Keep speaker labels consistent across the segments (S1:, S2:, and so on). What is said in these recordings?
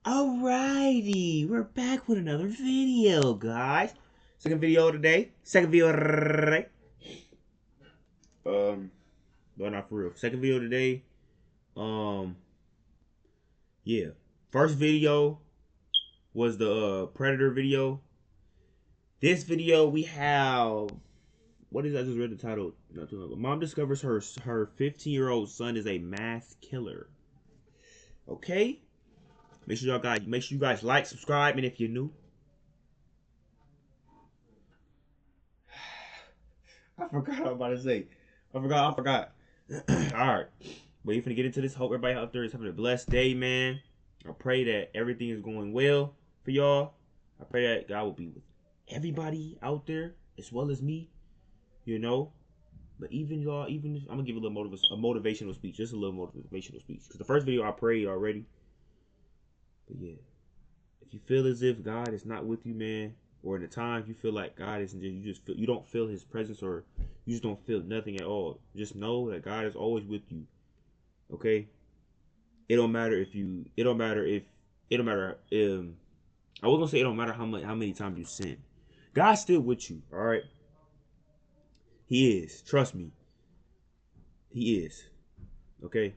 S1: Alrighty, we're back with another video, guys. Second video today. Second video today. But not for real. Second video today. Yeah. First video was the Predator video. This video we have. What is I just read the title not too long ago. Mom discovers her 15-year-old son is a mass killer. Okay. Make sure you guys like, subscribe, and if you're new. I forgot what I was about to say. I forgot. Alright. But you're finna get into this. Hope everybody out there is having a blessed day, man. I pray that everything is going well for y'all. I pray that God will be with everybody out there as well as me. You know. But even y'all, I'm gonna give a little motivational speech. Just a little motivational speech. Because the first video I prayed already. But yeah, if you feel as if God is not with you, man, or in the times you feel like God isn't, you don't feel His presence, or you just don't feel nothing at all, just know that God is always with you. Okay, it don't matter if I was gonna say it don't matter how many times you sin, God's still with you. All right, He is. Trust me, He is. Okay,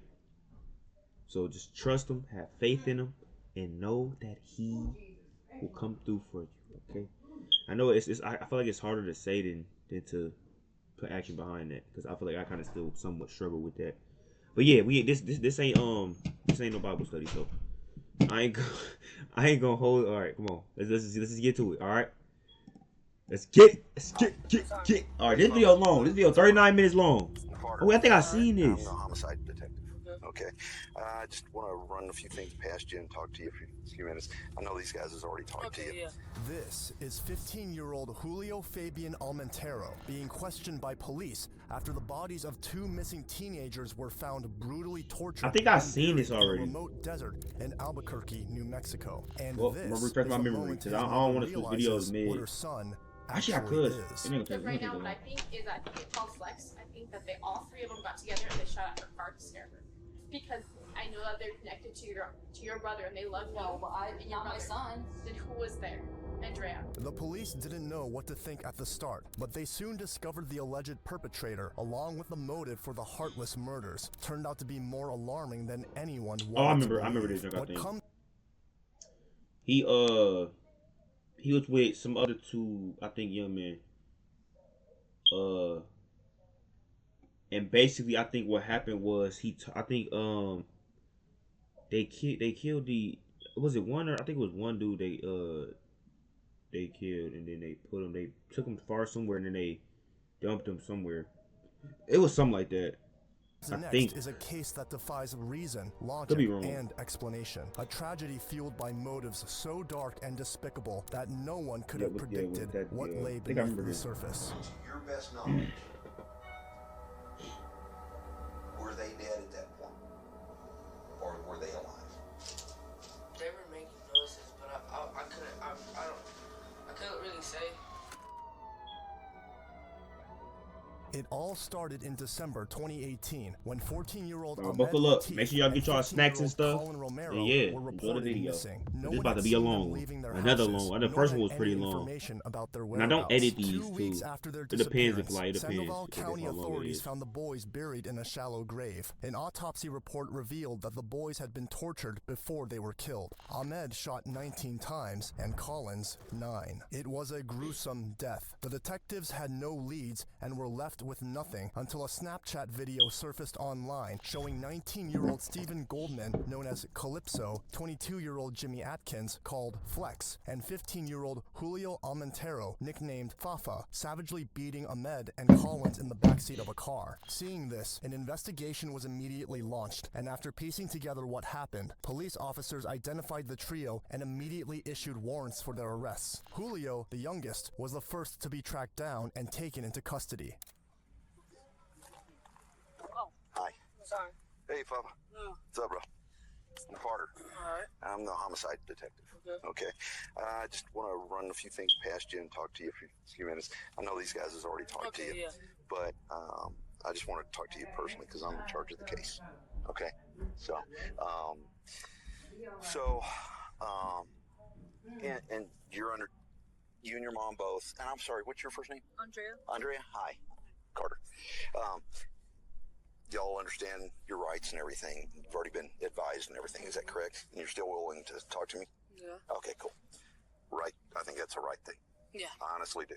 S1: so just trust Him, have faith in Him. And know that He will come through for you. Okay, I know I feel like it's harder to say than to put action behind that, because I feel like I kind of still somewhat struggle with that. But yeah, this ain't no Bible study, so I ain't gonna hold. All right, come on, let's just get to it. All right, let's get. All right, this video long. This video 39 minutes long. Oh, I think I seen this.
S2: I'm the homicide detective. Okay, I just want to run a few things past you and talk to you for a few minutes. I know these guys has already talked to you.
S3: Yeah. This is 15-year-old Julio Fabian Almontero being questioned by police after the bodies of two missing teenagers were found brutally tortured.
S1: I think I've seen this already.
S3: In a remote desert in Albuquerque, New Mexico. And
S1: well,
S3: this
S1: I'm gonna refresh my memory because I don't want to switch videos mid.
S3: Her son
S1: actually, I could.
S4: So right now, what I think is that he called Flex. I think that all three of them got together and they shot at her car to scare her. Because I know that they're connected to your brother and they love you.
S5: No, but not my son.
S4: Then who was there? Andrea.
S3: The police didn't know what to think at the start, but they soon discovered the alleged perpetrator, along with the motive for the heartless murders. Turned out to be more alarming than anyone wanted.
S1: I remember this thing. He was with some other two, I think, young men. And basically, I think what happened was they killed the, was it one, or I think it was one dude they killed, and then they took him far somewhere, and then they dumped him somewhere. It was something like that. I think
S3: is a case that defies reason, logic, and explanation. A tragedy fueled by motives so dark and despicable that no one could have predicted what lay beneath the surface.
S2: To your best knowledge, were they dead at that point, or were they alive?
S6: They were making noises, but I couldn't really say.
S3: It all started in December 2018 when 14-year-old
S1: buckle up. Make sure y'all get y'all snacks and stuff. And yeah, enjoy the video. This is about to be a long one. Another long one. The first one was pretty long. And I don't edit these too. It depends if it depends.
S3: Sandoval County authorities found the boys buried in a shallow grave. An autopsy report revealed that the boys had been tortured before they were killed. Ahmed shot 19 times and Collins 9. It was a gruesome death. The detectives had no leads and were left with nothing until a Snapchat video surfaced online showing 19-year-old Stephen Goldman, known as Calypso, 22-year-old Jimmy Atkins, called Flex, and 15-year-old Julio Almontero, nicknamed Fafa, savagely beating Ahmed and Collins in the backseat of a car. Seeing this, an investigation was immediately launched, and after piecing together what happened, police officers identified the trio and immediately issued warrants for their arrests. Julio, the youngest, was the first to be tracked down and taken into custody.
S2: Hi.
S6: Sorry.
S2: Hey, Papa. What's up, bro? I'm Carter.
S6: Alright.
S2: I'm the homicide detective. Okay. I just want to run a few things past you and talk to you for a few minutes. I know these guys has already talked to you, but I just want to talk to you personally because I'm in charge of the case. Okay. So And you're under, you and your mom both, and I'm sorry, what's your first name? Andrea, hi. Carter. Y'all understand your rights and everything. You've already been advised and everything. Is that correct? And you're still willing to talk to me?
S6: Yeah.
S2: Okay, cool. Right. I think that's the right thing.
S6: Yeah.
S2: I honestly do.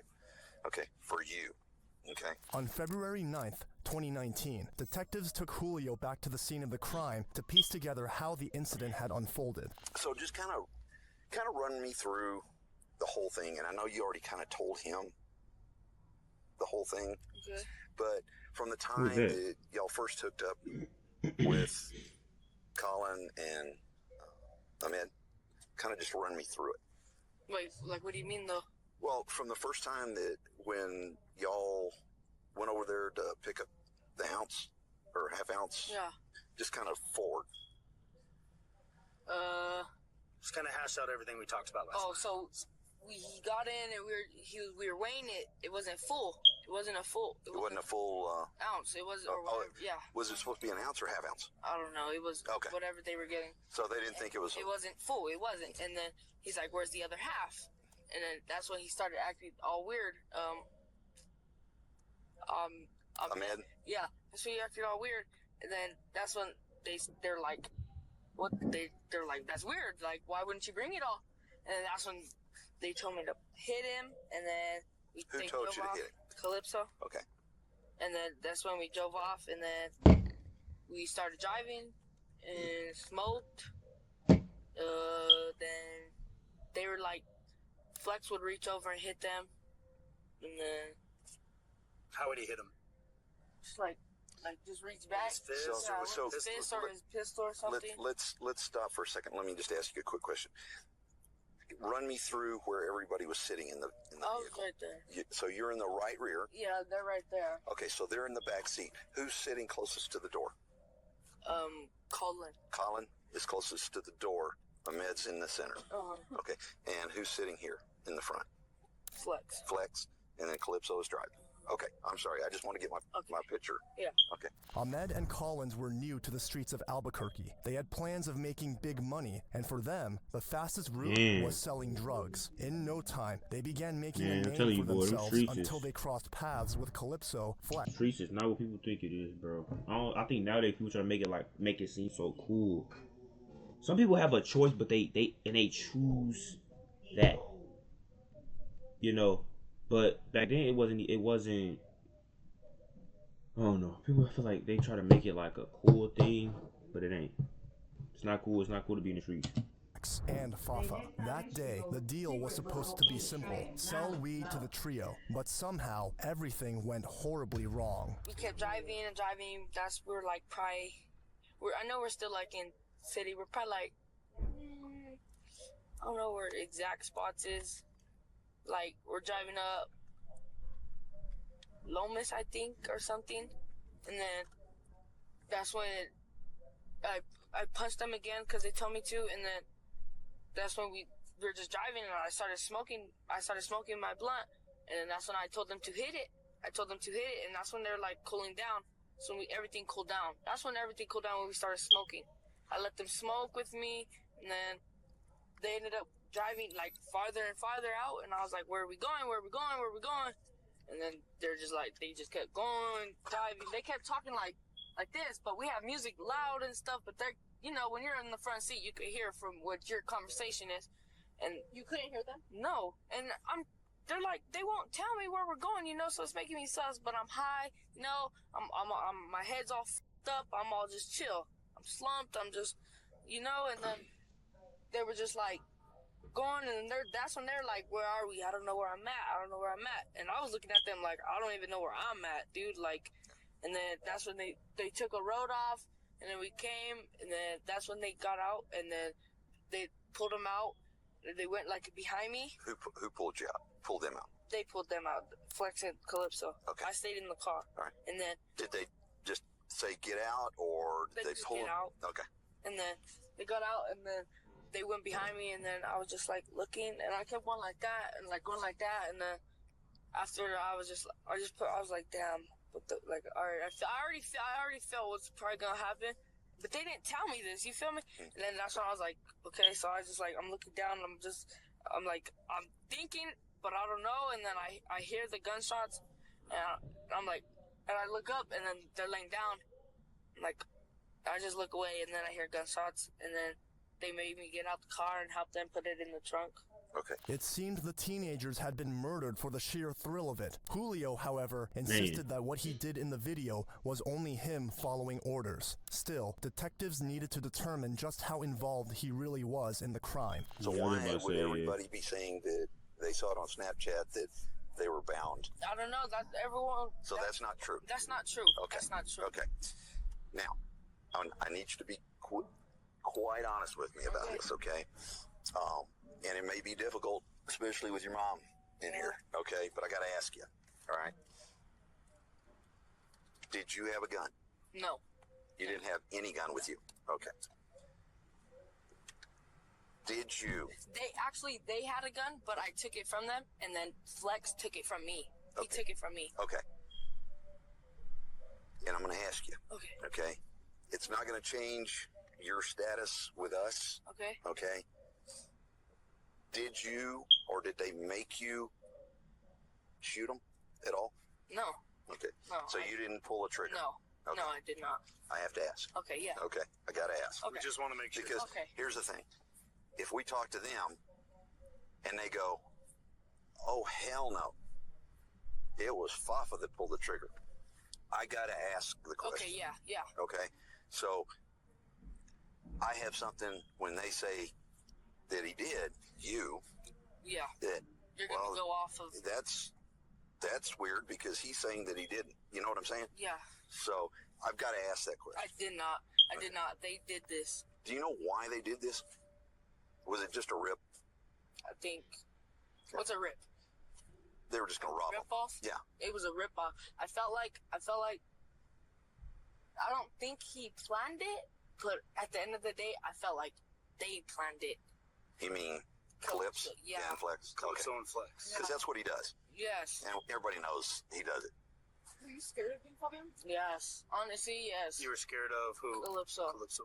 S2: Okay, for you. Okay.
S3: On February 9th, 2019, detectives took Julio back to the scene of the crime to piece together how the incident had unfolded.
S2: So just kind of run me through the whole thing, and I know you already kind of told him the whole thing,
S6: Okay.
S2: but from the time that y'all first hooked up with Colin and Ahmed, kind of just run me through it.
S6: Wait, like, what do you mean, though?
S2: Well, from the first time that when y'all went over there to pick up the ounce or half ounce,
S6: Yeah.
S2: just kind of forward.
S5: Just kind of hash out everything we talked about last
S6: Oh,
S5: night.
S6: so he got in and we were weighing it. It wasn't full. It wasn't a full.
S2: It wasn't a full
S6: ounce. It was, or whatever. Yeah.
S2: Was it supposed to be an ounce or half ounce?
S6: I don't know. It was
S2: Okay.
S6: whatever they were getting.
S2: So they didn't think it was.
S6: It wasn't full. It wasn't. And then he's like, "Where's the other half?" And then that's when he started acting all weird.
S2: Ahmed?
S6: Yeah, that's when he acted all weird. And then that's when they're like, "What?" They're like, "That's weird. Like, why wouldn't you bring it all?" And then that's when they told me to hit him. And then
S2: Who told you to hit it?
S6: Calypso.
S2: Okay.
S6: And then that's when we drove off, and then we started driving and smoked. Then they were like, Flex would reach over and hit them, and then
S5: How would he hit him?
S6: just like just reach back.
S5: His fist?
S6: Yeah,
S2: So-
S6: with his fist or his pistol or something.
S2: Let's stop for a second. Let me just ask you a quick question. Run me through where everybody was sitting in the
S6: I was
S2: vehicle.
S6: right there.
S2: So you're in the right rear.
S6: Yeah, they're right there.
S2: Okay, so they're in the back seat. Who's sitting closest to the door?
S6: Colin.
S2: Colin is closest to the door. Ahmed's in the center. Okay, and who's sitting here in the front?
S6: Flex.
S2: Flex, and then Calypso is driving. Okay, I'm sorry. I just want to get my picture.
S6: Yeah.
S2: Okay.
S3: Ahmed and Collins were new to the streets of Albuquerque. They had plans of making big money, and for them, the fastest route was selling drugs. In no time, they began making a name for themselves until they crossed paths with Calypso, Flex.
S1: Streets is not what people think it is, bro. I think nowadays people try to make it seem so cool. Some people have a choice, but they choose that. You know. But back then it wasn't. I don't know. People feel like they try to make it like a cool thing, but it ain't. It's not cool. It's not cool to be in the streets.
S3: And Fafa. That day, the deal was supposed to be simple. Sell weed to the trio. But somehow, everything went horribly wrong.
S6: We kept driving and driving. That's we're like probably. I know we're still like in city. We're probably like. I don't know where the exact spots is. Like, we're driving up Lomas, I think, or something. And then that's when I punched them again because they told me to. And then that's when we were just driving and I started smoking my blunt. And then that's when I told them to hit it. And that's when they're like cooling down. So everything cooled down. That's when everything cooled down when we started smoking. I let them smoke with me. And then they ended up driving like farther and farther out, and I was like, where are we going? And then they just kept going, driving. They kept talking like this, but we have music loud and stuff, but they're, when you're in the front seat, you could hear from what your conversation is. And
S4: You couldn't hear them?
S6: no, and they're like, they won't tell me where we're going, so it's making me sus, but I'm high, I'm my head's all f***ed up, I'm all just chill. I'm slumped, I'm just, and then they were just like, going, and that's when they're like, where are we? I don't know where I'm at. And I was looking at them like, I don't even know where I'm at, dude. Like, and then that's when they took a road off, and then we came, and then that's when they got out, and then they pulled them out. They went like behind me.
S2: Who pulled you out? Pulled them out?
S6: They pulled them out. Flex and Calypso.
S2: Okay.
S6: I stayed in the car.
S2: All right.
S6: And then
S2: Did they just say get out, or did
S6: They
S2: they
S6: just
S2: pull
S6: get
S2: them?
S6: out.
S2: Okay.
S6: And then they got out, and then they went behind me, and then I was just like looking, and I kept going like that, and like going like that, and then after I was like, damn, all right, I already felt what's probably gonna happen, but they didn't tell me this. You feel me? And then that's when I was like, okay. So I just like I'm looking down. And I'm thinking, but I don't know. And then I hear the gunshots, and I'm like, and I look up, and then they're laying down. Like, I just look away, and then I hear gunshots, and then they made me get out the car and help them put it in the trunk.
S2: Okay.
S3: It seemed the teenagers had been murdered for the sheer thrill of it. Julio, however, insisted that what he did in the video was only him following orders. Still, detectives needed to determine just how involved he really was in the crime.
S2: So why would everybody be saying that they saw it on Snapchat that they were bound?
S6: I don't know. That's everyone.
S2: So that's not true.
S6: That's not true.
S2: Okay.
S6: That's not true.
S2: Okay. Now, I need you to be quite honest with me about this, okay? And it may be difficult, especially with your mom in here, okay? But I got to ask you, all right? Did you have a gun?
S6: No.
S2: You didn't have any gun with you? Okay. Did you?
S6: They had a gun, but I took it from them, and then Flex took it from me. He took it from me.
S2: Okay. And I'm going to ask you.
S6: Okay.
S2: Okay? It's not going to change your status with us.
S6: Okay.
S2: Okay? Did you or did they make you shoot them at all?
S6: No.
S2: Okay.
S6: No.
S2: So you didn't pull a trigger?
S6: No.
S2: Okay.
S6: No, I did not.
S2: I have to ask.
S6: Okay, yeah.
S2: Okay. I got to ask.
S6: Okay.
S5: We just want to make sure.
S2: Because here's the thing. If we talk to them and they go, oh, hell no, it was Fafa that pulled the trigger, I got to ask the question.
S6: Okay, yeah.
S2: Okay? So I have something when they say that he did,
S6: Yeah.
S2: that,
S6: You're going to go off of...
S2: That's weird because he's saying that he didn't. You know what I'm saying?
S6: Yeah.
S2: So I've got to ask that question.
S6: I did not. I did not. They did this.
S2: Do you know why they did this? Was it just a rip?
S6: I think... What's a rip?
S2: They were just going to rob him.
S6: Rip off?
S2: Yeah.
S6: It was a rip off. I felt like I don't think he planned it, but at the end of the day, I felt like they planned it.
S2: You mean Clips?
S6: Yeah.
S2: And Flex?
S5: Calypso and Flex.
S2: Because that's what he does.
S6: Yes.
S2: And everybody knows he does it.
S4: Were you scared of being him?
S6: Yes. Honestly, yes.
S5: You were scared of who?
S6: Calypso.
S5: Calypso.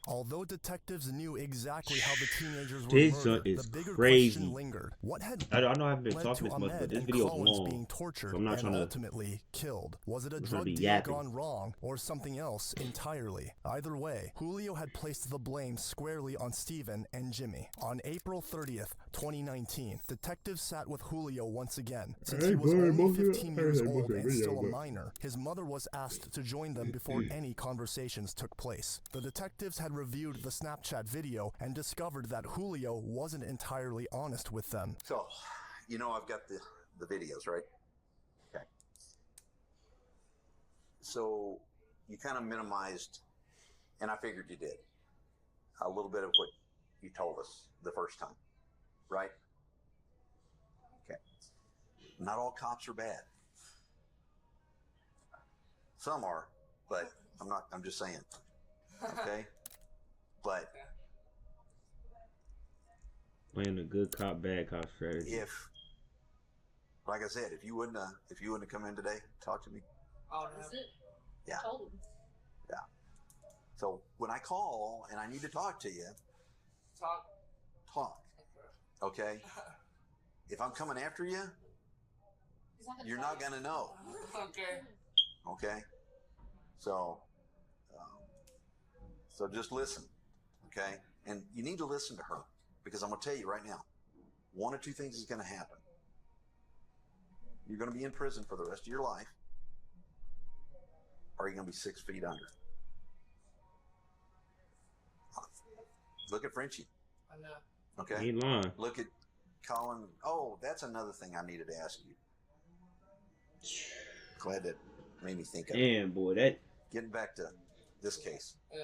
S3: Although detectives knew exactly how the teenagers were
S1: This
S3: murdered,
S1: is
S3: the bigger
S1: crazy.
S3: question lingered. What had
S1: I know I haven't been
S3: led
S1: talking
S3: to
S1: this much, but
S3: Ahmed
S1: this
S3: and
S1: video is
S3: Collins
S1: long.
S3: being tortured
S1: So I'm not
S3: and
S1: trying to-
S3: ultimately killed? Was it a
S1: I'm trying
S3: drug
S1: to be
S3: deal
S1: yapping.
S3: gone wrong or something else entirely? Either way, Julio had placed the blame squarely on Steven and Jimmy. On April 30th, 2019, detectives sat with Julio once again. Since he was only 15 years old and still a minor, his mother was asked to join them before any conversations took place. The detectives had reviewed the Snapchat video and discovered that Julio wasn't entirely honest with them.
S2: So, you know I've got the videos, right? Okay. So, you kind of minimized, and I figured you did, a little bit of what you told us the first time, right? Okay. Not all cops are bad. Some are, but I'm just saying. Okay? But
S1: Playing a good cop, bad cop strategy.
S2: if, like I said, if you wouldn't have come in today, talk to me.
S4: Oh, that's it.
S2: Yeah.
S4: Told him.
S2: Yeah. So when I call and I need to talk to you, talk. Okay? If I'm coming after you, you're not going to know.
S6: Okay.
S2: Okay? So just listen. Okay? And you need to listen to her because I'm going to tell you right now, one of two things is going to happen. You're going to be in prison for the rest of your life, or you're going to be 6 feet under. Look at Frenchie.
S6: I know.
S2: Okay?
S1: He ain't lying.
S2: Look at Colin. Oh, that's another thing I needed to ask you. Glad that made me think of it.
S1: Damn, boy, that...
S2: Getting back to this case.
S6: Yeah.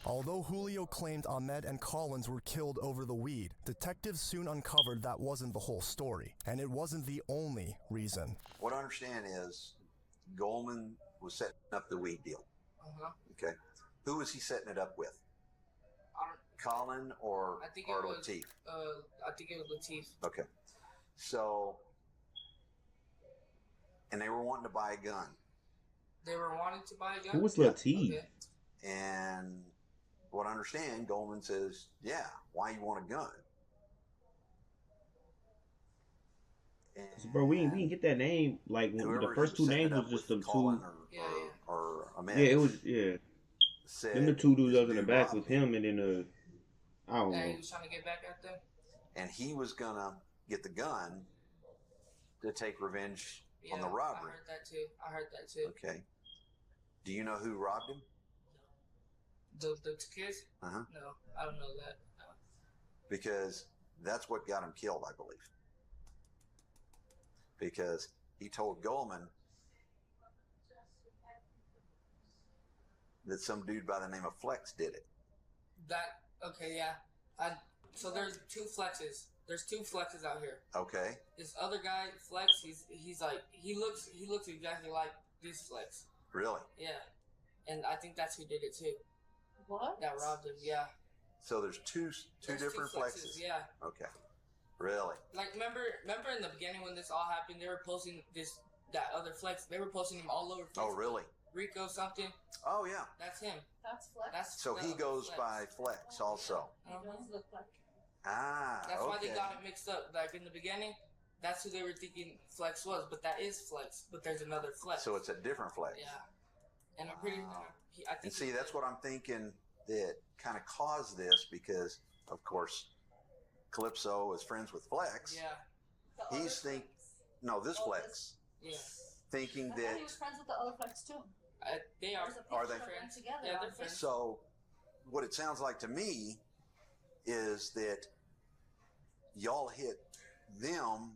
S3: Although Julio claimed Ahmed and Collins were killed over the weed, detectives soon uncovered that wasn't the whole story, and it wasn't the only reason.
S2: What I understand is Goldman was setting up the weed deal.
S6: Uh-huh.
S2: Okay. Who was he setting it up with?
S6: I don't,
S2: Colin or
S6: I think it was,
S2: Latif?
S6: I think it was Latif.
S2: Okay. So, and they were wanting to buy a gun.
S6: They were wanting to buy a gun?
S1: Who was Latif?
S6: Okay.
S2: And what I understand, Goldman says, yeah, why you want a gun?
S1: So, bro, we didn't get that name. Like when the
S2: Whoever he
S1: first
S2: was
S1: two
S2: setting
S1: names
S2: it
S1: was
S2: up
S1: just
S2: with,
S1: them
S2: Colin
S1: two.
S2: or Ahmed.
S1: Yeah, it was
S2: Said
S1: them the two dudes
S2: this
S1: that was in the
S2: dude
S1: back
S2: robbed
S1: with
S2: me.
S1: him, and then I don't
S6: Yeah,
S1: know.
S6: he was trying to get back at them.
S2: And he was gonna get the gun to take revenge on the
S6: Yeah,
S2: robbery.
S6: I heard that too.
S2: Okay. Do you know who robbed him?
S6: The kids?
S2: Uh-huh.
S6: No, I don't know that. No.
S2: Because that's what got him killed, I believe. Because he told Goldman that some dude by the name of Flex did it.
S6: Okay, yeah. So there's two flexes. There's two flexes out here.
S2: Okay.
S6: This other guy, Flex, he's like he looks exactly like this Flex.
S2: Really?
S6: Yeah. And I think that's who did it too.
S4: What?
S6: That robbed him, yeah.
S2: So there's two different flexes.
S6: Yeah.
S2: Okay. Really?
S6: Like remember in the beginning when this all happened, they were posting that other Flex. They were posting him all over Facebook.
S2: Oh, really?
S6: Rico something.
S2: Oh, yeah.
S6: That's him.
S4: That's Flex.
S2: So he goes by Flex also.
S4: He does look like.
S2: Ah,
S6: That's
S2: okay.
S6: why they got it mixed up. Like in the beginning, that's who they were thinking Flex was, but that is Flex. But there's another Flex.
S2: So it's a different Flex.
S6: Yeah. And I'm pretty.
S2: Wow.
S6: I think.
S2: And see, that's what I'm thinking that kind of caused this because, of course, Calypso is friends with Flex.
S6: Yeah.
S4: The
S2: He's
S4: other
S2: think
S4: Flex.
S2: no, this
S4: Oh,
S2: Flex
S6: Yeah.
S2: thinking
S4: I
S2: that.
S4: thought he was friends with the other Flex too.
S6: They are.
S4: There's a
S2: Are
S4: picture
S2: they?
S4: of them together.
S6: Yeah, they're
S4: on
S6: friends.
S4: Facebook.
S2: So, what it sounds like to me is that y'all hit them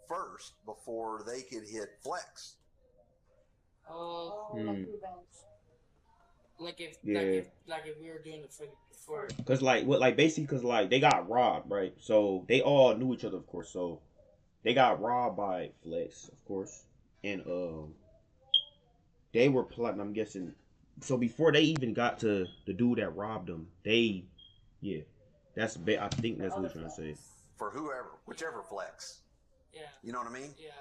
S2: first before they could hit Flex.
S6: Oh,
S4: Oh, like revenge.
S6: like if
S1: Yeah.
S6: like if we were doing it for.
S1: Cause basically, cause like they got robbed, right? So they all knew each other, of course. So they got robbed by Flex, of course, and they were plotting. I'm guessing. So before they even got to the dude that robbed them, I think that's what he's trying to say.
S2: For whichever Flex.
S6: Yeah.
S2: You know what I mean?
S6: Yeah.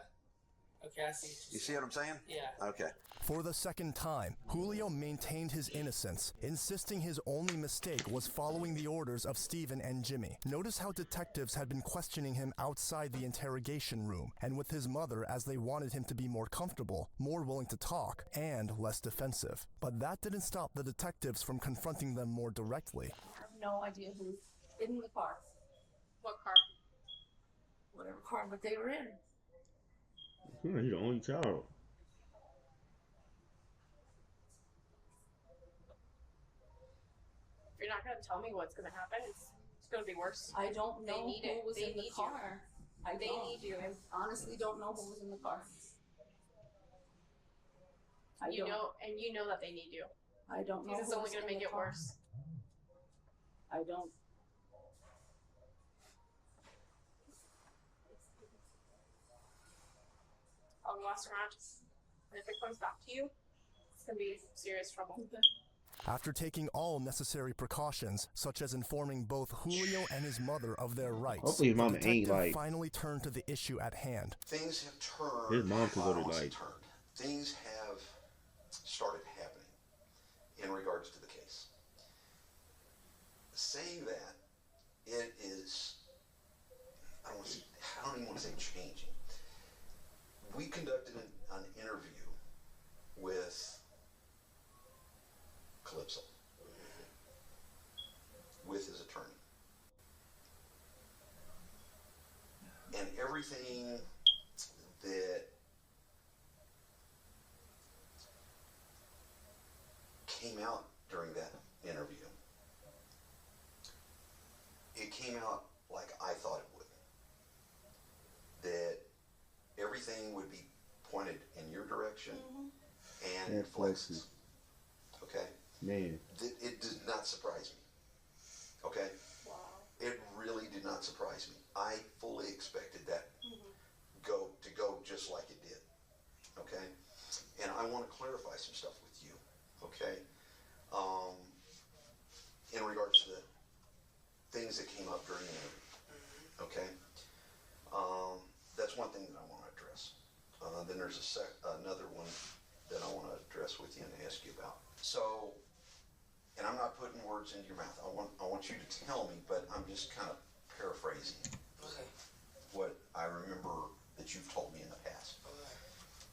S6: Okay, I see.
S2: You see what I'm saying?
S6: Yeah.
S2: Okay.
S3: For the second time, Julio maintained his innocence, insisting his only mistake was following the orders of Steven and Jimmy. Notice how detectives had been questioning him outside the interrogation room, and with his mother as they wanted him to be more comfortable, more willing to talk, and less defensive. But that didn't stop the detectives from confronting them more directly.
S4: I have no idea who's in the car. What car? Whatever car that they were in.
S1: He's the only child.
S4: You're not gonna tell me what's gonna happen. It's gonna be worse.
S7: I don't know
S4: need
S7: who
S4: it.
S7: was
S4: They
S7: in the
S4: need you.
S7: car.
S4: They need you.
S7: I honestly don't know who was in the car.
S4: You know that they need you.
S7: I don't know.
S4: Because it's
S7: who
S4: only
S7: was
S4: gonna
S7: in
S4: make
S7: the
S4: it
S7: car.
S4: worse.
S7: I don't.
S4: I'll go ask around. And if it comes back to you, it's gonna be serious trouble.
S3: After taking all necessary precautions, such as informing both Julio and his mother of their rights,
S1: Hopefully his mama
S3: the
S1: ain't,
S3: detective
S1: like-
S3: finally turned to the issue at hand.
S2: Things have turned.
S1: His mom could go to,
S2: well, I won't say
S1: like-
S2: turned. Things have started happening in regards to the case. Saying that, it is, I don't even want to say changing. We conducted an interview with Calypso, with his attorney. And everything that came out during that interview, it came out like I thought it would. That everything would be pointed in your direction and
S1: Yeah,
S2: Flex's. Okay?
S1: Man.
S2: It did not surprise me. Okay?
S4: Wow.
S2: It really did not surprise me. I fully expected that to go just like it did. Okay? And I want to clarify some stuff with you. Okay? In regards to the things that came up during the interview. Okay? That's one thing that I want to address. Then there's another one that I want to address with you and ask you about. So, words into your mouth. I want you to tell me, but I'm just kind of paraphrasing
S6: Okay.
S2: what I remember that you've told me in the past.
S6: Okay.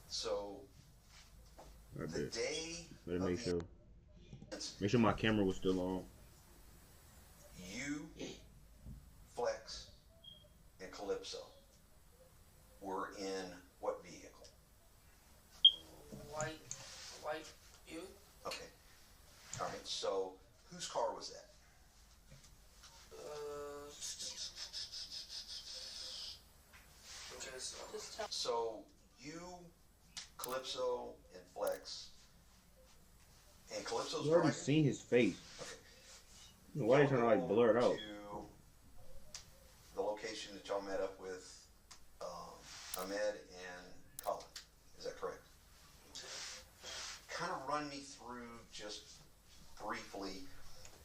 S2: So
S1: Right
S2: the
S1: there.
S2: day
S1: Better
S2: of
S1: make
S2: the
S1: sure.
S2: incident,
S1: Make sure my camera was still on.
S2: you, Flex, and Calypso were in what vehicle?
S6: White, you?
S2: Okay. All right. So whose car was that?
S6: Okay, so.
S7: Just tell.
S2: So you, Calypso, and Flex, and Calypso's
S1: You already
S2: driving?
S1: seen his face.
S2: Okay.
S1: Why are you trying to
S2: Y'all
S1: like
S2: go
S1: blur it out?
S2: to the location that y'all met up with Ahmed and Colin. Is that correct? Kind of run me through just briefly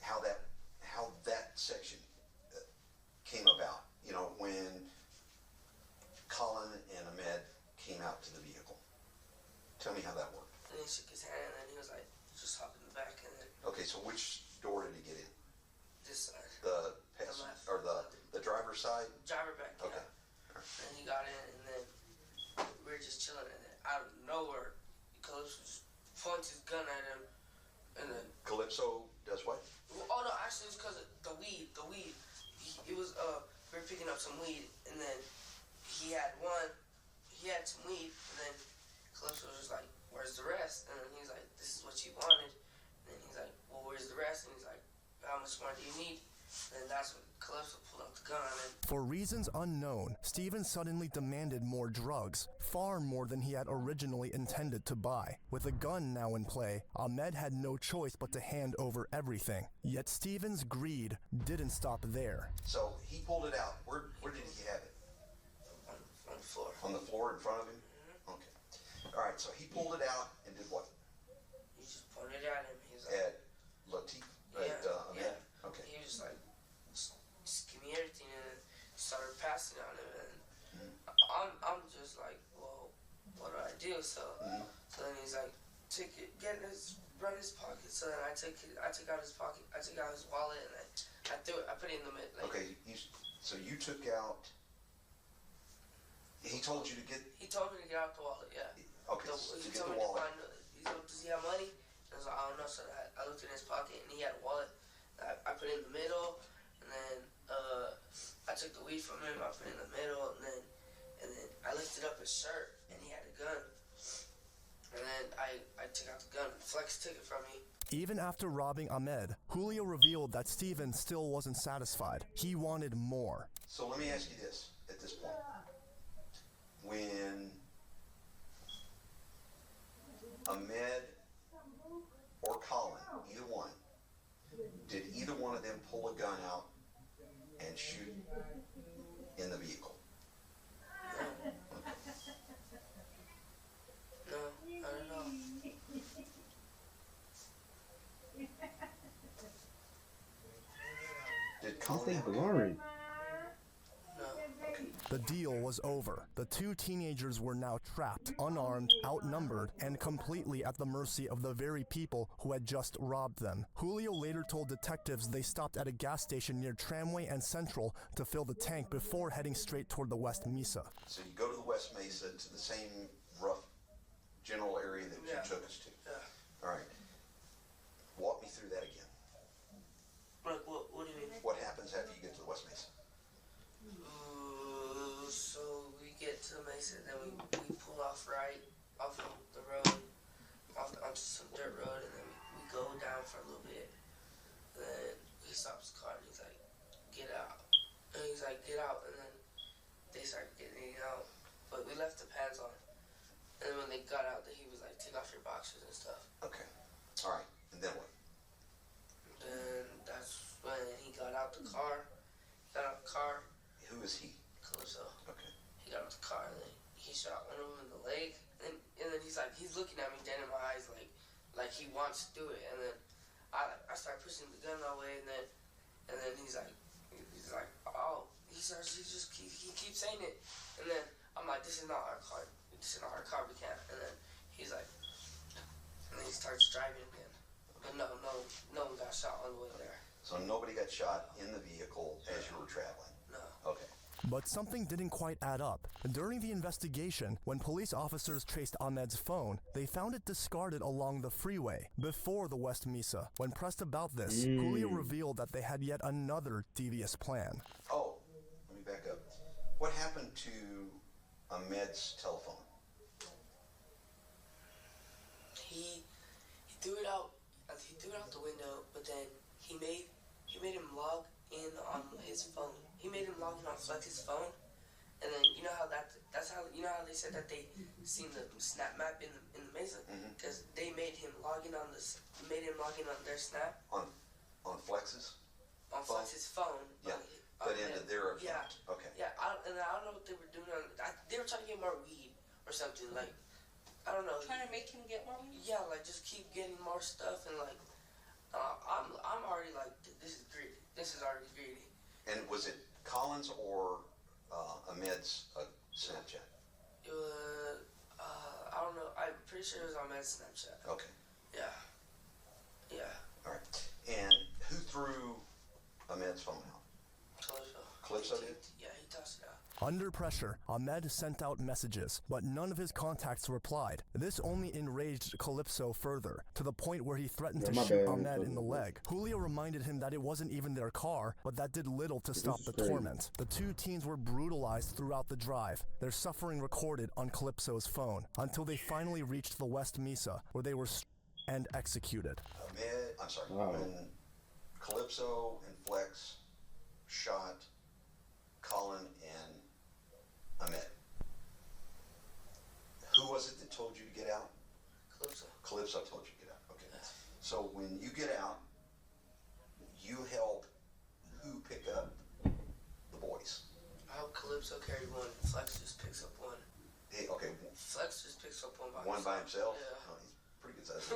S2: how that section came about. You know, when Colin and Ahmed came out to the vehicle. Tell me how that worked.
S6: And he shook his hand, and then he was like, just hop in the back, and then
S2: Okay, so which door did he get in?
S6: this side.
S2: The
S6: left.
S2: or the driver's side?
S6: Driver back, yeah.
S2: Okay.
S6: And he got in, and then we were just chilling, and then out of nowhere, Calypso just points his gun at him, and then,
S2: Calypso does what?
S6: oh no, actually it's because of the weed. It was, we were picking up some weed, and then he had some weed, and then Calypso was just like, where's the rest? And then he's like, this is what you wanted. And then he's like, well, where's the rest? And he's like, how much more do you need? And that's when Calypso pulled out the gun on him.
S3: For reasons unknown, Steven suddenly demanded more drugs, far more than he had originally intended to buy. With a gun now in play, Ahmed had no choice but to hand over everything. Yet Steven's greed didn't stop there.
S2: So he pulled it out. Where did he have it?
S6: On the floor.
S2: On the floor in front of him?
S6: Mm-hmm.
S2: Okay. All right, so he pulled it out and did what?
S6: He just pointed at him. He was like,
S2: At Latif? At Ahmed?
S6: yeah.
S2: Okay.
S6: He was just like, just give me everything, and then started passing on him. And I'm just like, well, what do I do? So then he's like, run his pocket. So then I took out his pocket. I took out his wallet, and I threw it. I put it in the mid. Like,
S2: Okay, so you took out. He told you to get.
S6: He told me to get out the wallet. Yeah.
S2: Okay,
S6: He
S2: to get
S6: told
S2: the
S6: me to
S2: wallet.
S6: find. He said, does he have money? And I was like, I don't know. So I looked in his pocket, and he had a wallet. I put it in the middle, and then I took the weed from him. I put it in the middle, and then I lifted up his shirt, and he had a gun. And then I took out the gun. Flex took it from me.
S3: Even after robbing Ahmed, Julio revealed that Steven still wasn't satisfied. He wanted more.
S2: So let me ask you this at this point. When Ahmed or Colin, either one, did either one of them pull a gun out and shoot in the vehicle?
S6: No, I don't know.
S2: Did
S1: What's
S2: Colin
S1: they
S2: have a gun?
S1: blurring?
S6: No.
S3: The deal was over. The two teenagers were now trapped, unarmed, outnumbered, and completely at the mercy of the very people who had just robbed them. Julio later told detectives they stopped at a gas station near Tramway and Central to fill the tank before heading straight toward the West Mesa.
S2: So you go to the West Mesa, to the same rough general area that
S6: Yeah.
S2: you took us to.
S6: Yeah.
S2: All right. Walk me through that again.
S6: Like, what do you mean?
S2: What happens after you get to the West Mesa?
S6: So we get to the Mesa, then we pull off right off of the road, onto some dirt road, and then we go down for a little bit. And then he stops the car, and he's like, get out. And he's like, get out, and then they start getting out. But we left the pads on. And then when they got out, he was like, take off your boxers and stuff.
S2: Okay. All right. And then what?
S6: Then that's when he got out the car.
S2: Who is he?
S6: Calypso.
S2: Okay.
S6: He got out the car, and then he shot one of them in the leg. And then he's looking at me dead in my eyes like he wants to do it. And then I start pushing the gun away, and then he's like, oh, he keeps saying it. And then I'm like, this is not our car. We can't. And then he's like, and then he starts driving again. But no one got shot on the way there.
S2: So nobody got shot in the vehicle as you were traveling?
S6: No.
S2: Okay.
S3: But something didn't quite add up. During the investigation, when police officers traced Ahmed's phone, they found it discarded along the freeway before the West Mesa. When pressed about this, Julio revealed that they had yet another devious plan.
S2: Oh, let me back up. What happened to Ahmed's telephone?
S6: He threw it out. He threw it out the window, but then he made him log in on his phone. He made him log in on Flex's phone, and then you know how that's how you know how they said that they seen the snap map in the Mesa, because they made him log in on their snap
S2: On Flex's?
S6: on Flex's phone.
S2: Yeah, but into their account.
S6: Yeah.
S2: Okay.
S6: Yeah, I don't know what they were doing. They were trying to get more weed or something. Like, I don't know.
S8: Trying to make him get more weed?
S6: Yeah, like just keep getting more stuff, and like I'm already like, this is greedy. This is already greedy.
S2: And was it Collins or Ahmed's Snapchat?
S6: It was I don't know. I'm pretty sure it was on Matt's Snapchat.
S2: Okay.
S6: Yeah.
S2: All right. And who threw Ahmed's phone out? Calypso did?
S6: Yeah, he tossed it out.
S3: Under pressure, Ahmed sent out messages, but none of his contacts replied. This only enraged Calypso further, to the point where he threatened to shoot Ahmed in the leg. Julio reminded him that it wasn't even their car, but that did little to stop the torment. The two teens were brutalized throughout the drive, their suffering recorded on Calypso's phone, until they finally reached the West Mesa, where they were and executed.
S2: When Calypso and Flex shot Colin and Ahmed, who was it that told you to get out?
S6: Calypso.
S2: Calypso told you to get out. Okay. So when you get out, you help who pick up the boys?
S6: I hope Calypso carried one. Flex just picks up one.
S2: Hey, okay.
S6: Flex just picks up one by
S2: One by himself?
S6: Yeah.
S2: Oh, he's pretty good size.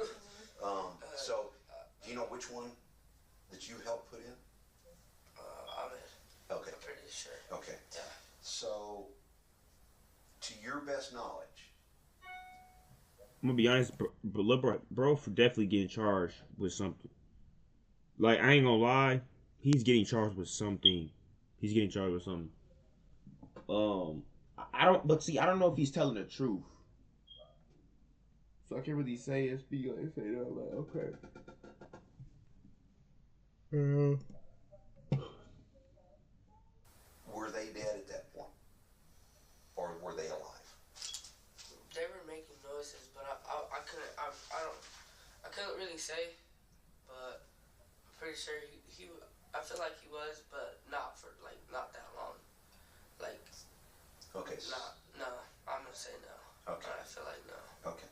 S2: So, do you know which one that you helped put in?
S6: Ahmed.
S2: Okay.
S6: I'm pretty sure.
S2: Okay.
S6: Yeah.
S2: So, to your best knowledge,
S1: I'm gonna be honest, bro, for definitely getting charged with something. Like, I ain't gonna lie, he's getting charged with something. He's getting charged with something. I don't know if he's telling the truth. So I can't really say it. Say that, like, okay.
S2: were they dead at that point? Or were they alive?
S6: They were making noises, but I couldn't really say, but I'm pretty sure I feel like he was, but not for not that long. Like,
S2: okay.
S6: no, I'm gonna say no.
S2: Okay.
S6: But I feel like no.
S2: Okay.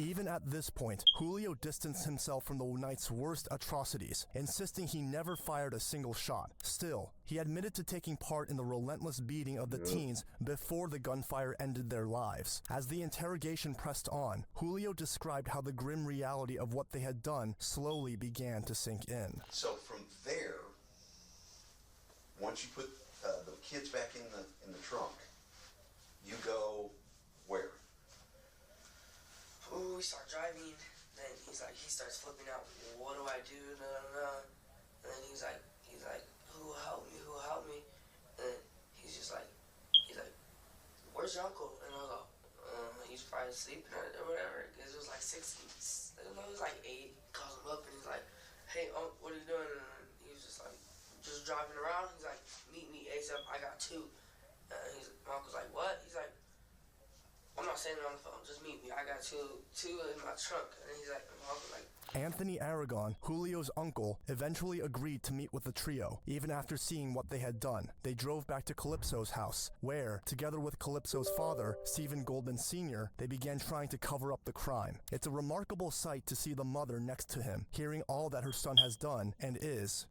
S3: Even at this point, Julio distanced himself from the night's worst atrocities, insisting he never fired a single shot. Still, he admitted to taking part in the relentless beating of the teens before the gunfire ended their lives. As the interrogation pressed on, Julio described how the grim reality of what they had done slowly began to sink in.
S2: So from there, once you put the kids back in the trunk, you go where?
S6: Ooh, we start driving, then he starts flipping out, what do I do, and then he's like, who will help me, and then he's like, where's your uncle, and I was like, he's probably sleeping or whatever, because it was like 6, it was like 8, calls him up, and he's like, hey, what are you doing, and he was just like, just driving around, he's like, meet me ASAP, I got 2, my uncle's like, what, he's like, I'm not saying it on the phone, just meet me. I got two in my trunk. And he's like, my uncle like...
S3: Anthony Aragon, Julio's uncle, eventually agreed to meet with the trio, even after seeing what they had done. They drove back to Calypso's house, where, together with Calypso's father, Stephen Goldman Sr., they began trying to cover up the crime. It's a remarkable sight to see the mother next to him, hearing all that her son has done, and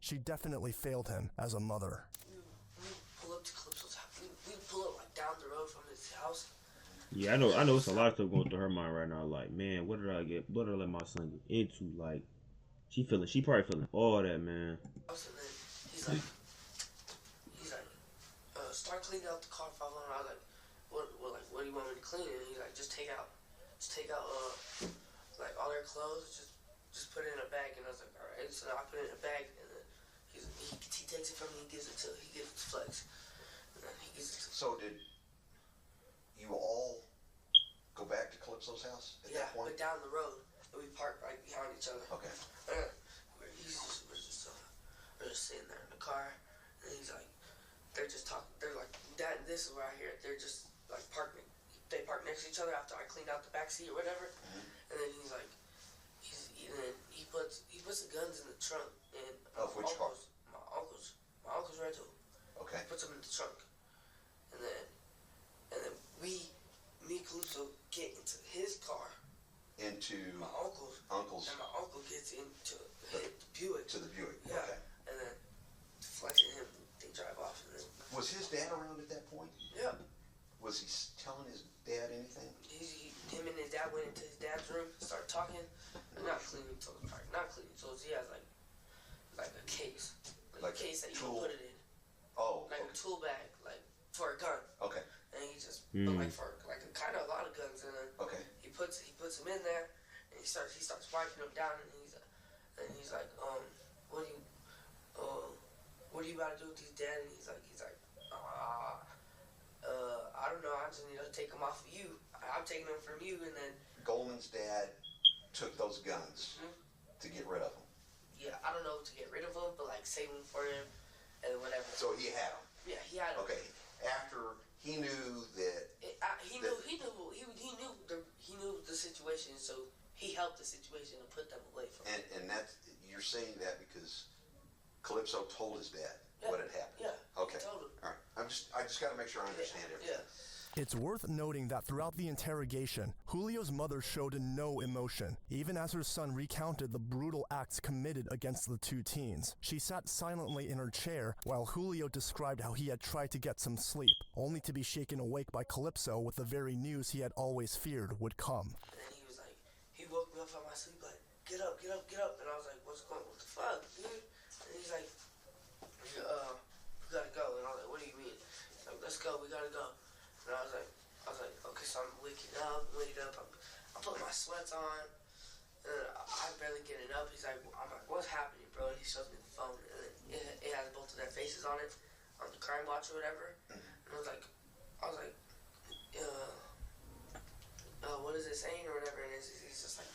S3: she definitely failed him as a mother.
S6: We pull up to Calypso's house. We pull up like down the road from his house.
S1: Yeah, I know it's a lot of stuff going through her mind right now. Like, man, what did I let my son get into? Like, she probably feeling all that, man.
S6: And then he's like, start cleaning out the car, Pablo. And I was like, what do you want me to clean? And he's like, just take out, like all their clothes, just put it in a bag, and I was like, all right. So I put it in a bag, and then he takes it from me, he gives it to Flex, and then he gives it to.
S2: So did you all go back to Calypso's house at that point?
S6: But down the road, and we parked right behind each other.
S2: Okay.
S6: We're just sitting there in the car, and he's like, they're just talking. They're like, Dad, this is where I hear it. They're just like parking. They park next to each other after I cleaned out the back seat or whatever. And then he's like, he puts the guns in the trunk. And
S2: of which car?
S6: My uncle's rental.
S2: Okay.
S6: He puts them in the trunk, and then me and Calypso get into his car.
S2: Into
S6: my uncle's. And my uncle gets into the Buick.
S2: To the Buick.
S6: Yeah.
S2: Okay.
S6: And then Flex and him, they drive off. And then,
S2: was his dad around at that point?
S6: Yeah.
S2: Was he telling his dad anything?
S6: Him and his dad went into his dad's room, started talking. Not cleaning tools. Not cleaning tools. He has like a case. Like a case that you can put it in.
S2: Oh.
S6: Like a tool bag, like for a gun.
S2: Okay.
S6: And he just put like for like a kind of a lot of guns in it.
S2: Okay.
S6: He puts them in there, and he starts wiping them down, and he's like, what are you about to do with these, Dad? And he's like, I don't know. I just need to take them off of you. I'm taking them from you, and then
S2: Goldman's dad took those guns to get rid of them.
S6: Yeah, I don't know to get rid of them, but like save them for him and whatever.
S2: So he had them.
S6: Yeah, he had them.
S2: Okay. After he knew that.
S6: He knew the situation, so he helped the situation and put them away from him.
S2: And that's, you're saying that because Calypso told his dad what had happened.
S6: Yeah.
S2: Okay.
S6: He told him.
S2: All right. I just got to make sure I understand everything.
S6: Yeah.
S3: It's worth noting that throughout the interrogation, Julio's mother showed no emotion, even as her son recounted the brutal acts committed against the two teens. She sat silently in her chair while Julio described how he had tried to get some sleep, only to be shaken awake by Calypso with the very news he had always feared would come.
S6: And then he was like, he woke me up from my sleep like, get up. And I was like, what the fuck, dude? And he's like, we gotta go. And I was like, what do you mean? He's like, let's go, we gotta go. And I was like, okay, so I'm waking up. I'm putting my sweats on, and I'm barely getting up. I'm like, what's happening, bro? And he shows me the phone, and it has both of their faces on it, on the crime watch or whatever. And I was like, what is it saying or whatever? And he's just like,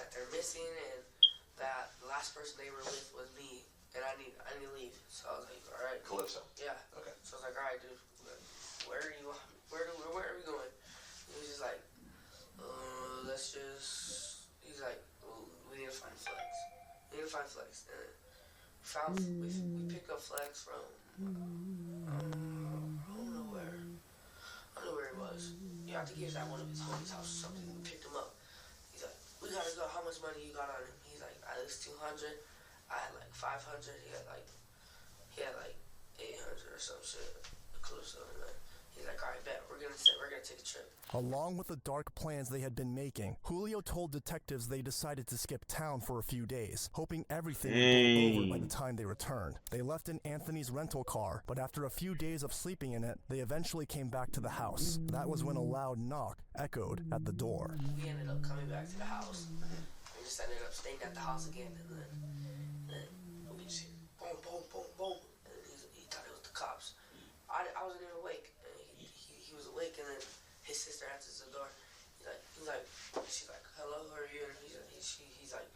S6: that they're missing, and that the last person they were with was me, and I need to leave. So I was like, all right.
S2: Calypso.
S6: Yeah.
S2: Okay.
S6: So I was like, all right, dude. Where are we going? And he was just like, he's like, well, we need to find Flex. And we picked up Flex from, I don't know where it was. Yeah, I think he was at one of his homie's house or something. We picked him up. He's like, we gotta go. How much money you got on him? He's like, at least 200. I had like 500. He had like 800 or some shit. Close to it. He's like, all right, bet. We're gonna take a trip.
S3: Along with the dark plans they had been making, Julio told detectives they decided to skip town for a few days, hoping everything would be over by the time they returned. They left in Anthony's rental car, but after a few days of sleeping in it, they eventually came back to the house. That was when a loud knock echoed at the door.
S6: We ended up coming back to the house. We just ended up staying at the house again, and then we just hear boom, boom, boom, boom, and he thought it was the cops. I wasn't even awake. He was awake, and then his sister answers the door. She's like, hello, who are you? And he's like,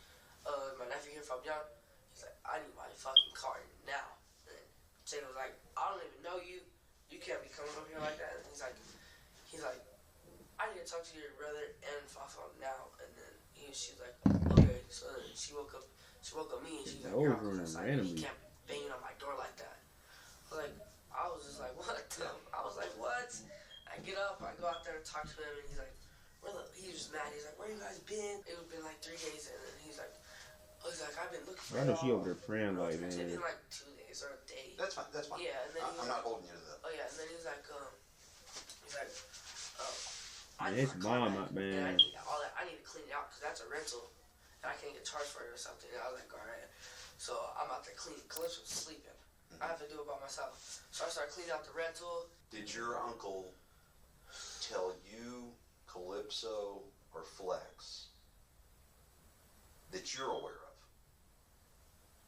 S6: my nephew here from Young. He's like, I need my fucking car now. And Jada was like, I don't even know you. You can't be coming over here like that. And he's like, I need to talk to your brother and Fafa now. And then she's like, okay. So then she woke up me, and she's like, your uncle's inside. He can't be banging on my door like that. I was just like, what? I was like, what? I get up, I go out there and talk to him, and he's like, he's just mad. He's like, where you guys been? It was been like 3 days, and then he's like, I've been looking for you.
S1: I know she over there praying like, man.
S6: It's been like 2 days or a day.
S2: That's fine.
S6: Yeah, and then
S2: I'm not holding you to that.
S6: Oh yeah, and then he's like,
S1: Man, it's mom, man.
S6: I need to clean it out because that's a rental, and I can't get charged for it or something. And I was like, all right. So I'm out there cleaning. Calypso was sleeping. I have to do it by myself. So I started cleaning out the rental.
S2: Did your uncle tell you, Calypso, or Flex that you're aware of,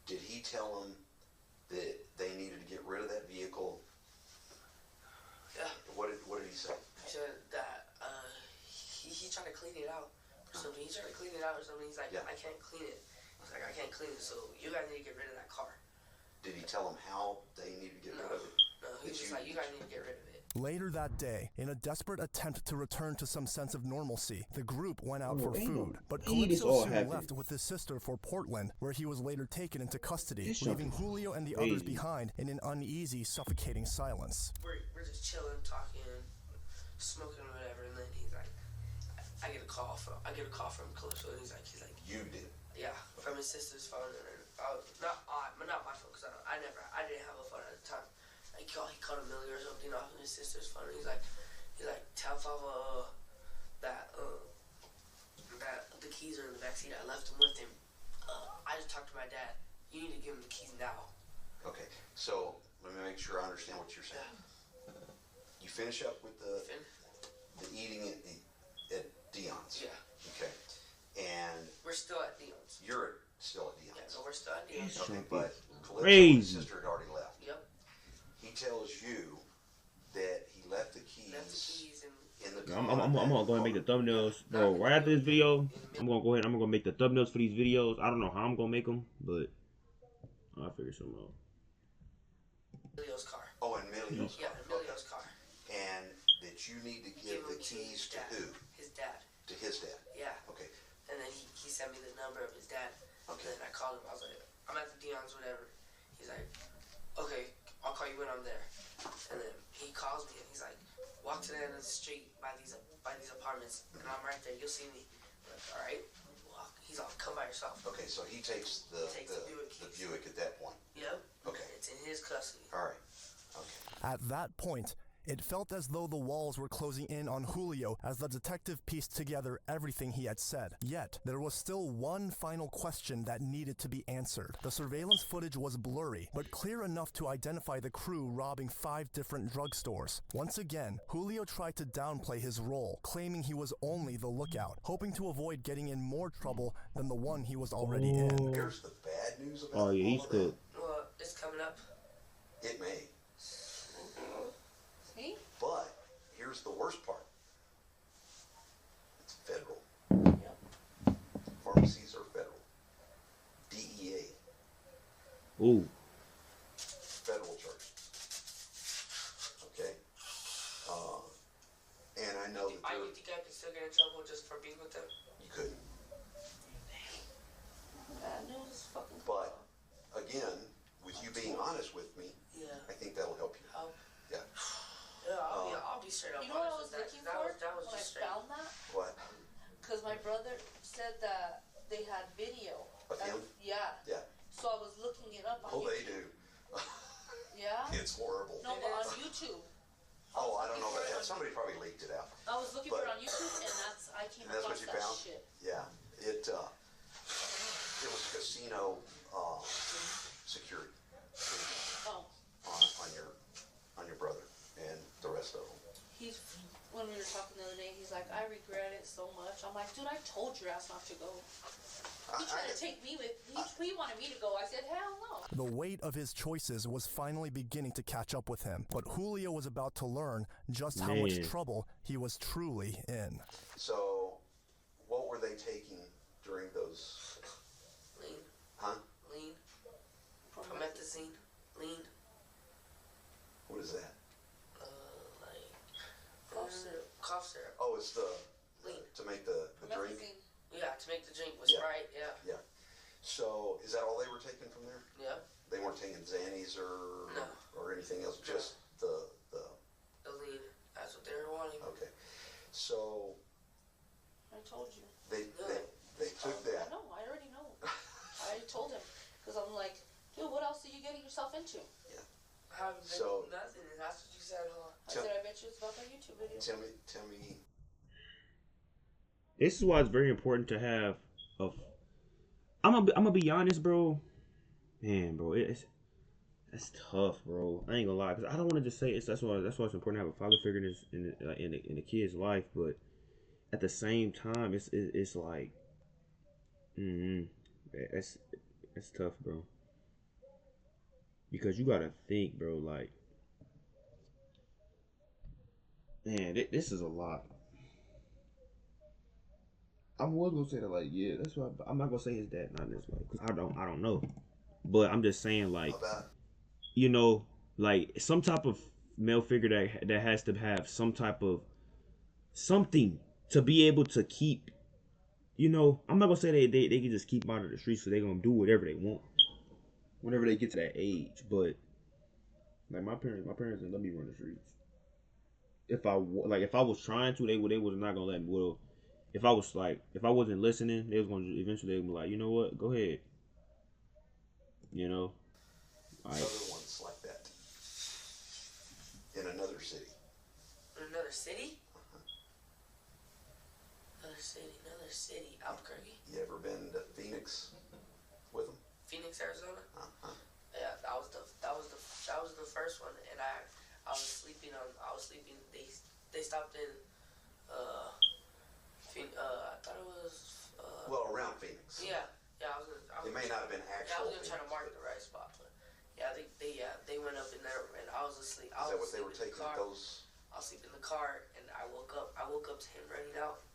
S2: did he tell them that they needed to get rid of that vehicle?
S6: Yeah.
S2: What did he say?
S6: He said that he tried to clean it out or something. He tried to clean it out or something. He's like,
S2: Yeah.
S6: I can't clean it. He's like, I can't clean it, so you guys need to get rid of that car.
S2: Did he tell them how they needed to get rid of it?
S6: No, he's just like, you guys need to get rid of it.
S3: Later that day, in a desperate attempt to return to some sense of normalcy, the group went out for food. But Calypso soon left with his sister for Portland, where he was later taken into custody, leaving Julio and the others behind in an uneasy, suffocating silence.
S6: We're just chilling, talking, smoking, or whatever, and then he's like, I get a call from Calypso, and he's like,
S2: You did.
S6: yeah, from his sister's phone, and not my phone, because I didn't have a phone at the time. He called Amelia or something off of his sister's phone. He's like, tell Fava that the keys are in the backseat. I left them with him. I just talked to my dad. You need to give him the keys now.
S2: Okay, so let me make sure I understand what you're saying. You finish up with the eating at Dion's.
S6: Yeah.
S2: Okay, and
S6: We're still at Dion's.
S2: you're still at Dion's.
S6: Yeah, so we're still at Dion's.
S2: Okay, but Calypso and
S1: Crazy.
S2: his sister had already left.
S6: Yep.
S2: He tells you that he left the keys, in the car.
S1: I'm gonna go ahead and make the thumbnails, bro. Right after this video, I'm gonna go ahead. I'm gonna make the thumbnails for these videos. I don't know how I'm gonna make them, but I'll figure something out.
S6: Emilio's car.
S2: Oh, and Emilio's car.
S6: Yeah, Emilio's car.
S2: And that you need to give the keys to who?
S6: His dad.
S2: To his dad.
S6: Yeah.
S2: Okay.
S6: And then he sent me the number of his dad.
S2: Okay.
S6: And then I called him. I was like, I'm at the Dion's, whatever. He's like, okay, I'll call you when I'm there. And then he calls me and he's like, walk to the end of the street by these apartments, and I'm right there. You'll see me. I'm like, all right. Walk. He's all, come by yourself.
S2: Okay, so he takes the Buick at that point.
S6: Yep.
S2: Okay.
S6: It's in his custody.
S2: All right. Okay.
S3: At that point, it felt as though the walls were closing in on Julio as the detective pieced together everything he had said. Yet, there was still one final question that needed to be answered. The surveillance footage was blurry, but clear enough to identify the crew robbing 5 different drugstores. Once again, Julio tried to downplay his role, claiming he was only the lookout, hoping to avoid getting in more trouble than the one he was already in.
S2: Here's the bad news about
S1: Oh yeah, he's
S2: all of
S1: good.
S6: Well, it's coming up.
S2: that. It may.
S4: See?
S2: But here's the worst part. It's federal.
S6: Yep.
S2: Pharmacies are federal. DEA.
S1: Ooh.
S2: Federal charges. Okay? And I know that
S6: You think I could still get in trouble just for being with them?
S2: you couldn't.
S4: Bad news is fucking.
S2: But again, with you being honest with me,
S6: Yeah.
S2: I think that'll help you.
S6: Help.
S2: Yeah.
S6: Yeah, I'll be straight up
S4: You know what I
S6: honest
S4: was
S6: with that.
S4: looking for
S6: That was
S4: when I
S6: just straight.
S4: found that?
S2: What?
S4: Because my brother said that they had video.
S2: Of him?
S4: Yeah.
S2: Yeah.
S4: So I was looking it up on
S2: Oh, they
S4: YouTube.
S2: do.
S4: Yeah?
S2: It's horrible.
S4: No, but on YouTube.
S2: Oh, I don't know about that. Somebody probably leaked it out.
S4: I was looking for it on YouTube, and I came
S2: And that's what
S4: across
S2: you
S4: that
S2: found?
S4: shit.
S2: Yeah. It was casino security
S4: Oh.
S2: on your brother and the rest of them.
S4: When we were talking the other day, he's like, I regret it so much. I'm like, dude, I told your ass not to go. He tried to take me with, he wanted me to go. I said, hell no.
S3: The weight of his choices was finally beginning to catch up with him, but Julio was about to learn just how much trouble he was truly in.
S2: So, what were they taking during those?
S6: Lean.
S2: Huh?
S6: Lean. Promethazine. Lean.
S2: What is that?
S6: Like
S4: Cough syrup.
S6: Cough syrup.
S2: Oh, it's the
S6: Lean.
S2: to make the drink.
S4: Promethazine.
S6: Yeah, to make the drink with
S2: Yeah.
S6: Sprite. Yeah.
S2: Yeah. So, is that all they were taking from there?
S6: Yeah.
S2: They weren't taking Xannies
S6: No.
S2: or anything else. Just the.
S6: The lean. That's what they were wanting.
S2: Okay. So
S4: I told you.
S2: they took
S4: I
S2: that.
S4: know, I already know. I told him. Because I'm like, dude, what else are you getting yourself into?
S6: I haven't been
S2: So-
S6: nothing. And that's what you said, huh?
S4: I said, I bet you it's about that YouTube video.
S2: Tell me.
S1: This is why it's very important to have a. I'm gonna be honest, bro. Man, bro, it's tough, bro. I ain't gonna lie, because I don't want to just say it's. That's why it's important to have a father figure in the kid's life, but at the same time, it's like, That's tough, bro. Because you gotta think, bro. Like, man, this is a lot. I was gonna say that, like, yeah, that's why I'm not gonna say his dad not in this way, because I don't know. But I'm just saying, like, you know, like some type of male figure that has to have some type of something to be able to keep. You know, I'm not gonna say they can just keep out of the streets, so they're gonna do whatever they want whenever they get to that age. But like my parents didn't let me run the streets. If I was trying to, they was not gonna let me. Well, if I wasn't listening, they was gonna eventually they would be like, you know what, go ahead. You know,
S2: other ones like that in another city.
S6: In another city? Another city, Albuquerque.
S2: You ever been to Phoenix with them?
S6: Phoenix, Arizona. Yeah, that was the first one, and I was sleeping. They stopped in. I thought it was.
S2: Well, around Phoenix.
S6: Yeah.
S2: It may not have been actual.
S6: I was gonna try to mark the right spot, but yeah, they went up in there, and I was asleep.
S2: Is that what they were taking? Those.
S6: I was asleep in the car, and I woke up. I woke up to him running out.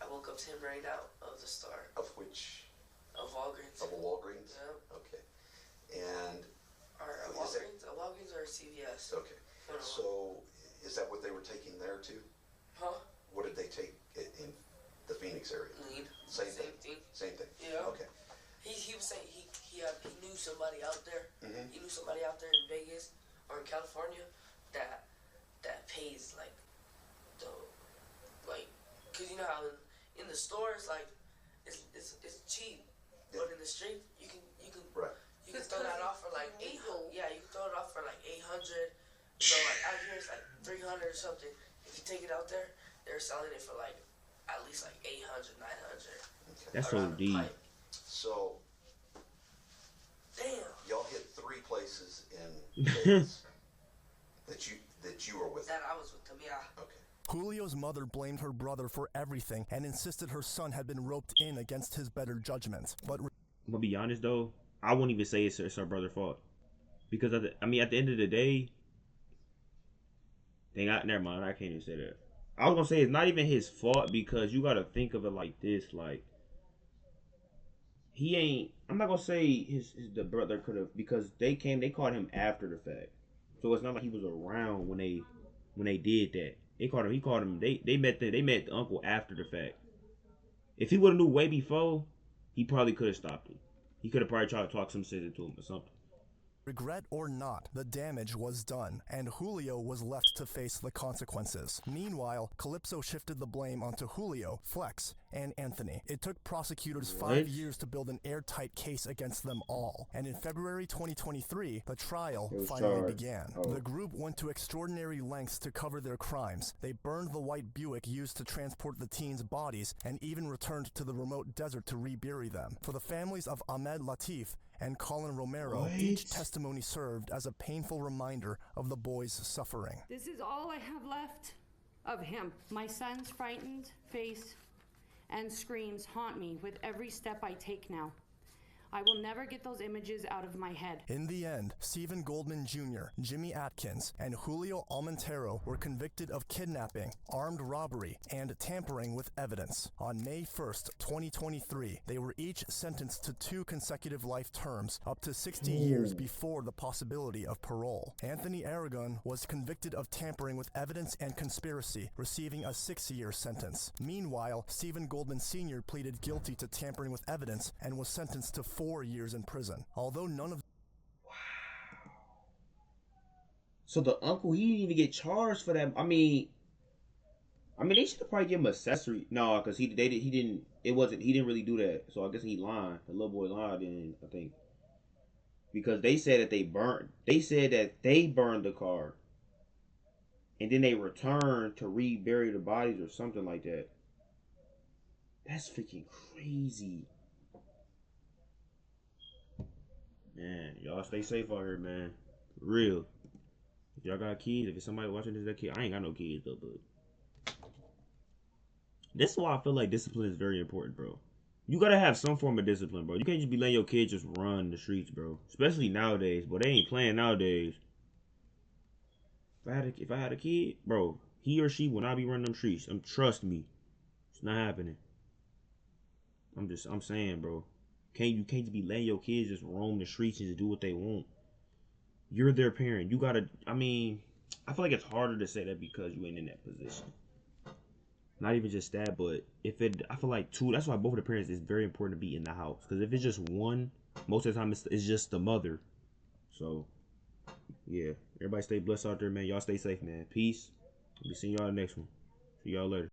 S6: Of the store.
S2: Of which?
S6: Of Walgreens.
S2: Of a Walgreens?
S6: Yeah.
S2: Okay. And...
S6: Or Walgreens? A Walgreens or a CVS?
S2: Okay. So, is that what they were taking there too?
S6: Huh?
S2: What did they take in the Phoenix area?
S6: Weed.
S2: Same thing? Same thing?
S6: Yeah.
S2: Okay.
S6: He was saying he knew somebody out there.
S2: Mm-hmm.
S6: He knew somebody out there in Vegas or in California that pays like cause you know how in the stores like it's cheap, but in the street you can
S2: right.
S6: You can throw that off for like 800. Yeah, you can throw it off for like 800. So like out here it's like 300 or something. If you take it out there, they're selling it for like at least like 800, 900.
S2: Okay.
S1: That's OD.
S2: So,
S6: damn,
S2: y'all hit 3 places in Vegas that you were with.
S6: That I was with them, yeah.
S2: Okay.
S3: Julio's mother blamed her brother for everything and insisted her son had been roped in against his better judgment. But
S1: I'm gonna be honest though, I wouldn't even say it's her brother's fault, because at the end of the day, never mind. I can't even say that. I was gonna say it's not even his fault, because you gotta think of it like this, like he ain't. I'm not gonna say the brother could have, because they caught him after the fact, so it's not like he was around when they did that. They caught him. They met the uncle after the fact. If he would have knew way before, he probably could have stopped it. He could have probably tried to talk some sense into him or something.
S3: regret or not, the damage was done, and Julio was left to face the consequences. Meanwhile, Calypso shifted the blame onto Julio, Flex, and Anthony. It took prosecutors 5 years to build an airtight case against them all, and in February 2023, the trial finally began. The group went to extraordinary lengths to cover their crimes. They burned the white Buick used to transport the teens' bodies and even returned to the remote desert to rebury them. For the families of Ahmed Latif and Colin Romero, each testimony served as a painful reminder of the boys' suffering.
S8: This is all I have left of him. My son's frightened face and screams haunt me with every step I take now. I will never get those images out of my head.
S3: In the end, Stephen Goldman Jr., Jimmy Atkins, and Julio Almontero were convicted of kidnapping, armed robbery, and tampering with evidence. On May 1st, 2023, they were each sentenced to 2 consecutive life terms, up to 60 years before the possibility of parole. Anthony Aragon was convicted of tampering with evidence and conspiracy, receiving a 6-year sentence. Meanwhile, Stephen Goldman Sr. pleaded guilty to tampering with evidence and was sentenced to 4 years in prison. Although none of
S1: So the uncle, he didn't even get charged for that. I mean, they should have probably given him accessory. No, because he didn't. He didn't really do that. So I guess he lied. The little boy lied, in I think, because they said that they burned. They said that they burned the car, and then they returned to rebury the bodies or something like that. That's freaking crazy. Man, y'all stay safe out here, man. For real. If y'all got kids, if it's somebody watching this, that kid, I ain't got no kids though, but this is why I feel like discipline is very important, bro. You gotta have some form of discipline, bro. You can't just be letting your kids just run the streets, bro. Especially nowadays, but they ain't playing nowadays. If I had a kid, bro, he or she will not be running them streets. Trust me, it's not happening. I'm saying, bro. You can't just be letting your kids just roam the streets and just do what they want. You're their parent. You gotta. I mean, I feel like it's harder to say that because you ain't in that position. Not even just that, but I feel like two. That's why both of the parents is very important to be in the house. Because if it's just one, most of the time it's just the mother. So, yeah, everybody stay blessed out there, man. Y'all stay safe, man. Peace. We'll be seeing y'all the next one. See y'all later.